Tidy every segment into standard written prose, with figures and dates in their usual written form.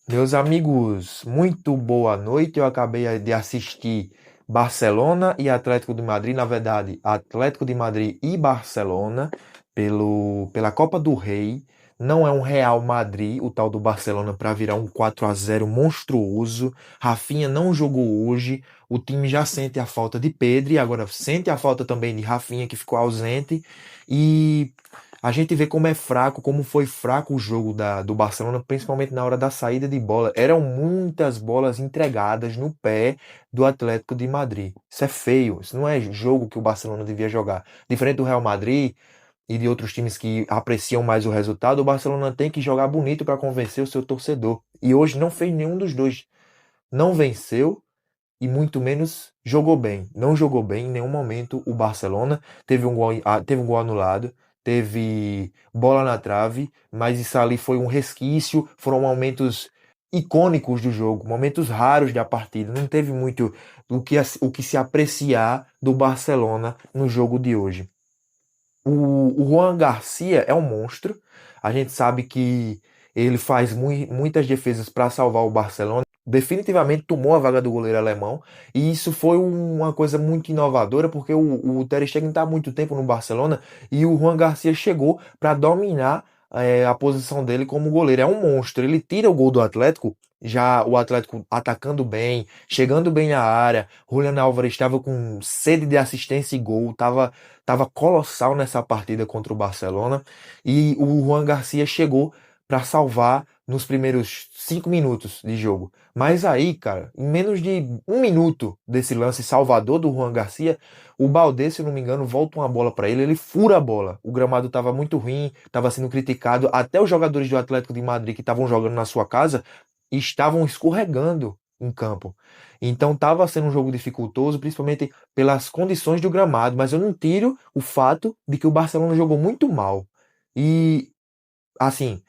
Meus amigos, muito boa noite. Eu acabei de assistir Barcelona e Atlético de Madrid, na verdade, Atlético de Madrid e Barcelona pela Copa do Rei. Não é um Real Madrid, o tal do Barcelona, para virar um 4-0 monstruoso. Rafinha não jogou hoje. O time já sente a falta de Pedri, agora sente a falta também de Rafinha, que ficou ausente. E a gente vê como é fraco, como foi fraco o jogo do Barcelona, principalmente na hora da saída de bola. Eram muitas bolas entregadas no pé do Atlético de Madrid. Isso é feio, isso não é jogo que o Barcelona devia jogar. Diferente do Real Madrid e de outros times que apreciam mais o resultado, o Barcelona tem que jogar bonito para convencer o seu torcedor. E hoje não fez nenhum dos dois. Não venceu e muito menos jogou bem. Não jogou bem em nenhum momento o Barcelona. Teve um gol anulado, teve bola na trave, mas isso ali foi um resquício, foram momentos icônicos do jogo, momentos raros da partida. Não teve muito o que se apreciar do Barcelona no jogo de hoje. O Juan Garcia é um monstro. A gente sabe que ele faz muitas defesas para salvar o Barcelona. Definitivamente tomou a vaga do goleiro alemão. E isso foi uma coisa muito inovadora, porque o Ter Stegen está há muito tempo no Barcelona e o Juan Garcia chegou para dominar a posição dele como goleiro. É um monstro. Ele tira o gol do Atlético, já o Atlético atacando bem, chegando bem na área. Julián Álvares estava com sede de assistência e gol, estava colossal nessa partida contra o Barcelona e o Juan Garcia chegou para salvar nos primeiros 5 minutos de jogo. Mas aí, cara, em menos de 1 minuto desse lance salvador do Juan Garcia, o Baldé, se eu não me engano, volta uma bola para ele, ele fura a bola. O gramado estava muito ruim, estava sendo criticado, até os jogadores do Atlético de Madrid que estavam jogando na sua casa estavam escorregando em campo. Então estava sendo um jogo dificultoso, principalmente pelas condições do gramado, mas eu não tiro o fato de que o Barcelona jogou muito mal. E assim,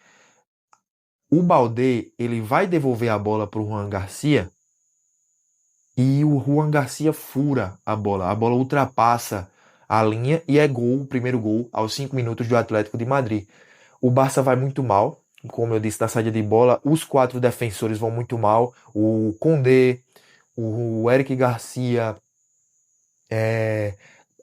o Baldé, ele vai devolver a bola para o Juan Garcia e o Juan Garcia fura a bola ultrapassa a linha e é gol, o primeiro gol aos 5 minutos do Atlético de Madrid. O Barça vai muito mal, como eu disse, na saída de bola, os quatro defensores vão muito mal, o Condé, o Eric Garcia, é,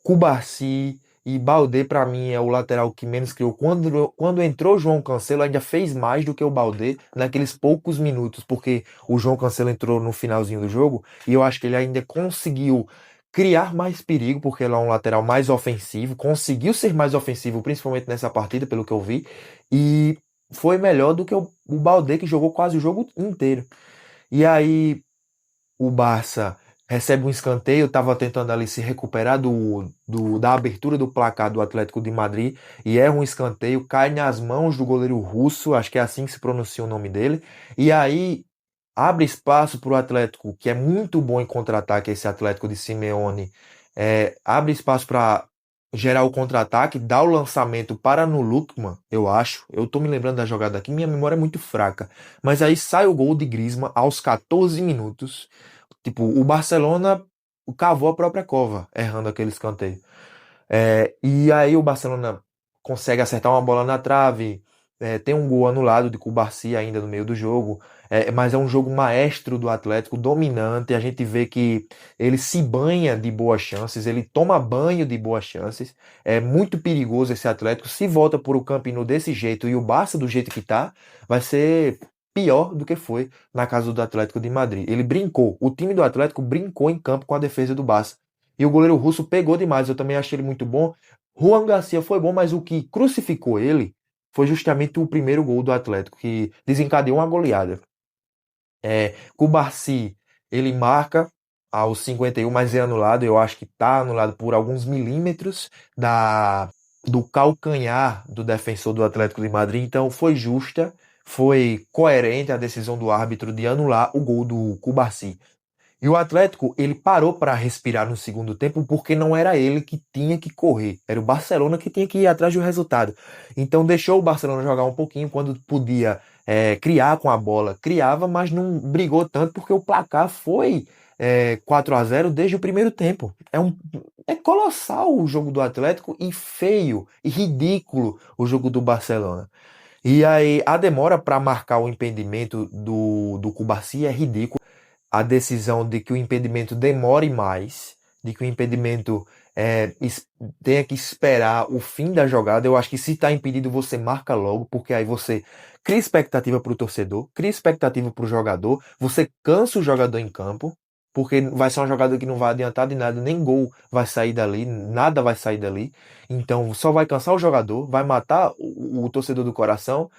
Cubarsi e Baldé, para mim, é o lateral que menos criou. Quando entrou o João Cancelo, ainda fez mais do que o Baldé naqueles poucos minutos, porque o João Cancelo entrou no finalzinho do jogo e eu acho que ele ainda conseguiu criar mais perigo, porque ele é um lateral mais ofensivo, conseguiu ser mais ofensivo, principalmente nessa partida, pelo que eu vi, e foi melhor do que o Baldé, que jogou quase o jogo inteiro. E aí, o Barça recebe um escanteio, estava tentando ali se recuperar da abertura do placar do Atlético de Madrid e erra um escanteio, cai nas mãos do goleiro russo, acho que é assim que se pronuncia o nome dele, e aí abre espaço para o Atlético, que é muito bom em contra-ataque, esse Atlético de Simeone, abre espaço para gerar o contra-ataque, dá o lançamento para no Lukman, eu acho. Eu tô me lembrando da jogada aqui, minha memória é muito fraca. Mas aí sai o gol de Griezmann aos 14 minutos. Tipo, o Barcelona cavou a própria cova, errando aquele escanteio. E aí o Barcelona consegue acertar uma bola na trave, tem um gol anulado de Cubarsi ainda no meio do jogo, mas é um jogo maestro do Atlético, dominante. A gente vê que ele se banha de boas chances, ele toma banho de boas chances. É muito perigoso esse Atlético. Se volta por o Camp Nou desse jeito e o Barça do jeito que tá, vai ser pior do que foi na casa do Atlético de Madrid. Ele brincou, o time do Atlético brincou em campo com a defesa do Barça. E o goleiro russo pegou demais, eu também achei ele muito bom. Juan Garcia foi bom, mas o que crucificou ele foi justamente o primeiro gol do Atlético, que desencadeou uma goleada. Cubarsi, ele marca aos 51, mas é anulado. Eu acho que está anulado por alguns milímetros do calcanhar do defensor do Atlético de Madrid. Então foi justa, foi coerente a decisão do árbitro de anular o gol do Cubarsi. E o Atlético, ele parou para respirar no segundo tempo porque não era ele que tinha que correr, era o Barcelona que tinha que ir atrás do resultado. Então deixou o Barcelona jogar um pouquinho quando podia criar com a bola, criava, mas não brigou tanto porque o placar foi 4-0 desde o primeiro tempo. É colossal o jogo do Atlético e feio e ridículo o jogo do Barcelona. E aí a demora para marcar o impedimento do Cubarsi é ridícula. A decisão de que o impedimento demore mais, de que o impedimento tenha que esperar o fim da jogada. Eu acho que se está impedido, você marca logo, porque aí você cria expectativa para o torcedor, cria expectativa para o jogador, você cansa o jogador em campo, porque vai ser uma jogada que não vai adiantar de nada, nem gol vai sair dali, nada vai sair dali. Então só vai cansar o jogador, vai matar o torcedor do coração,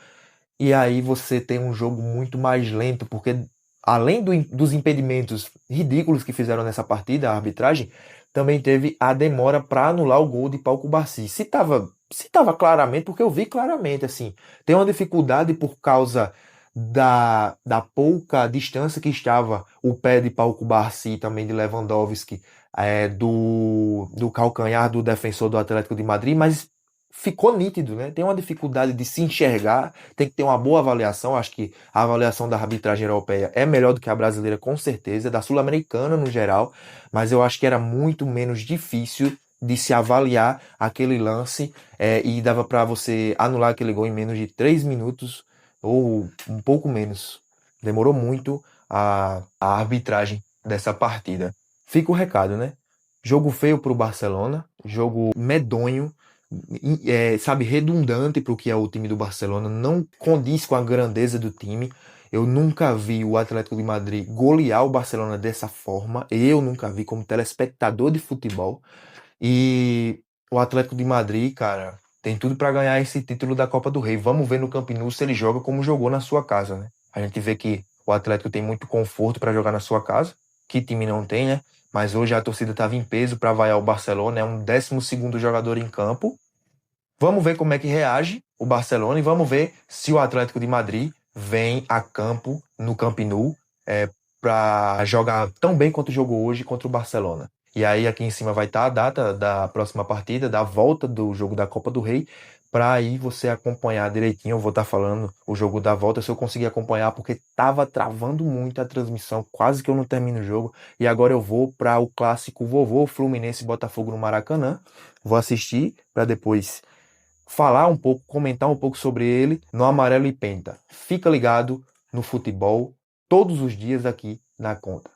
e aí você tem um jogo muito mais lento, porque além dos impedimentos ridículos que fizeram nessa partida, a arbitragem, também teve a demora para anular o gol de Pau Cubarsi. Se tava claramente, porque eu vi claramente, assim, tem uma dificuldade por causa da pouca distância que estava o pé de Pau Cubarsi, também de Lewandowski, do calcanhar do defensor do Atlético de Madrid, mas ficou nítido, né? Tem uma dificuldade de se enxergar, tem que ter uma boa avaliação. Acho que a avaliação da arbitragem europeia é melhor do que a brasileira, com certeza, da sul-americana no geral, mas eu acho que era muito menos difícil de se avaliar aquele lance, e dava para você anular aquele gol em menos de 3 minutos ou um pouco menos. Demorou muito a arbitragem dessa partida. Fica o recado, né? Jogo feio para o Barcelona, jogo medonho, sabe, redundante para o que é o time do Barcelona, não condiz com a grandeza do time. Eu nunca vi o Atlético de Madrid golear o Barcelona dessa forma. Eu nunca vi como telespectador de futebol. E o Atlético de Madrid, cara, tem tudo para ganhar esse título da Copa do Rei. Vamos ver no Camp Nou se ele joga como jogou na sua casa, né? A gente vê que o Atlético tem muito conforto para jogar na sua casa. Que time não tem, né? Mas hoje a torcida estava em peso para vaiar o Barcelona. É um 12º jogador em campo. Vamos ver como é que reage o Barcelona e vamos ver se o Atlético de Madrid vem a campo no Camp Nou para jogar tão bem quanto jogou hoje contra o Barcelona. E aí aqui em cima vai estar a data da próxima partida, da volta do jogo da Copa do Rei, para aí você acompanhar direitinho. Eu vou estar falando o jogo da volta, se eu conseguir acompanhar, porque estava travando muito a transmissão, quase que eu não termino o jogo. E agora eu vou para o clássico vovô Fluminense e Botafogo no Maracanã. Vou assistir para depois falar um pouco, comentar um pouco sobre ele no Amarelo e Penta. Fica ligado no futebol todos os dias aqui na conta.